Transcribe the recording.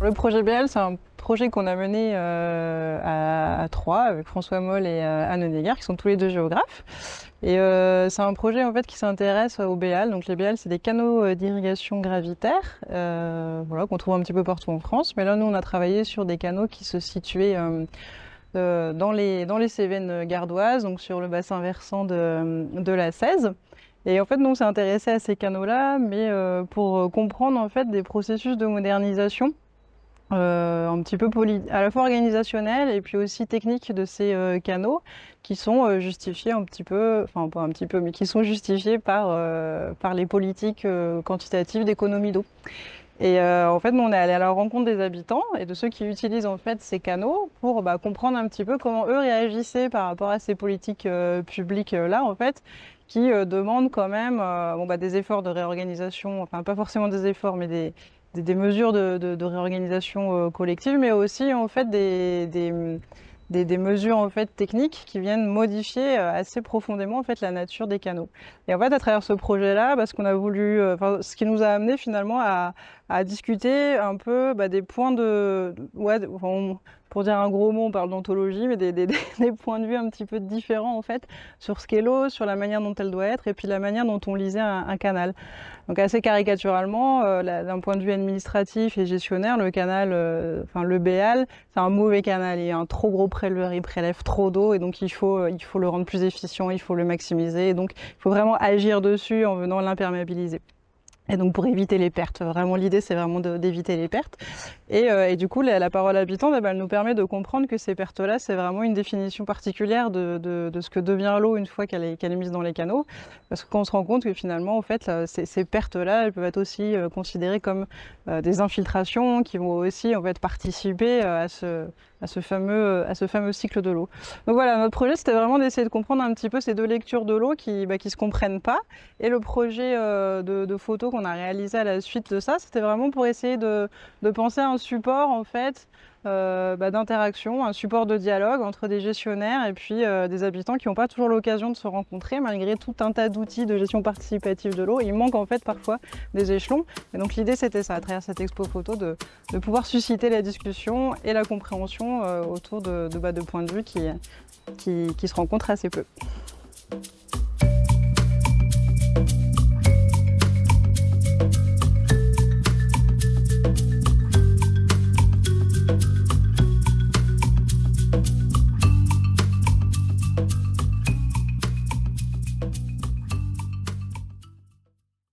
Le projet BL, c'est un projet qu'on a mené à Troyes avec François Moll et Anne Honegger, qui sont tous les deux géographes. Et c'est un projet en fait qui s'intéresse aux BL. Donc les BL, c'est des canaux d'irrigation gravitaire, voilà, qu'on trouve un petit peu partout en France. Mais là, nous, on a travaillé sur des canaux qui se situaient dans les Cévennes gardoises, donc sur le bassin versant de la Cèze. Et en fait, nous, on s'est intéressé à ces canaux-là, mais pour comprendre en fait des processus de modernisation un petit peu à la fois organisationnels et puis aussi techniques de ces canaux qui sont justifiés un petit peu, enfin pas un petit peu, mais qui sont justifiés par les politiques quantitatives d'économie d'eau. Et en fait, nous, on est allé à la rencontre des habitants et de ceux qui utilisent en fait ces canaux pour comprendre un petit peu comment eux réagissaient par rapport à ces politiques publiques là, en fait, qui demandent quand même des efforts de réorganisation, enfin pas forcément des efforts, mais des mesures de réorganisation collective, mais aussi en fait des mesures en fait techniques qui viennent modifier assez profondément en fait la nature des canaux. Et en fait, à travers ce projet-là, ce qu'on a voulu, ce qui nous a amené finalement à discuter un peu des points pour dire un gros mot, on parle d'ontologie, mais des points de vue un petit peu différents en fait sur ce qu'est l'eau, sur la manière dont elle doit être, et puis la manière dont on lisait un canal. Donc assez caricaturalement, d'un point de vue administratif et gestionnaire, le canal, le BL, c'est un mauvais canal et un trop gros préleveur, il prélève trop d'eau et donc il faut le rendre plus efficient, il faut le maximiser. Et donc il faut vraiment agir dessus en venant l'imperméabiliser. Et donc pour éviter les pertes, vraiment l'idée c'est vraiment d'éviter les pertes. Et du coup la parole habitante, elle nous permet de comprendre que ces pertes-là, c'est vraiment une définition particulière de ce que devient l'eau une fois qu'elle est mise dans les canaux. Parce qu'on se rend compte que finalement, en fait, ces pertes-là, elles peuvent être aussi considérées comme des infiltrations qui vont aussi en fait participer à ce fameux cycle de l'eau. Donc voilà, notre projet c'était vraiment d'essayer de comprendre un petit peu ces deux lectures de l'eau qui se comprennent pas. Et le projet de photos qu'on a réalisé à la suite de ça, c'était vraiment pour essayer de penser à un support en fait d'interaction, un support de dialogue entre des gestionnaires et puis des habitants qui n'ont pas toujours l'occasion de se rencontrer malgré tout un tas d'outils de gestion participative de l'eau. Il manque en fait parfois des échelons. Et donc l'idée c'était ça, à travers cette expo photo, de pouvoir susciter la discussion et la compréhension autour de points de vue qui se rencontrent assez peu.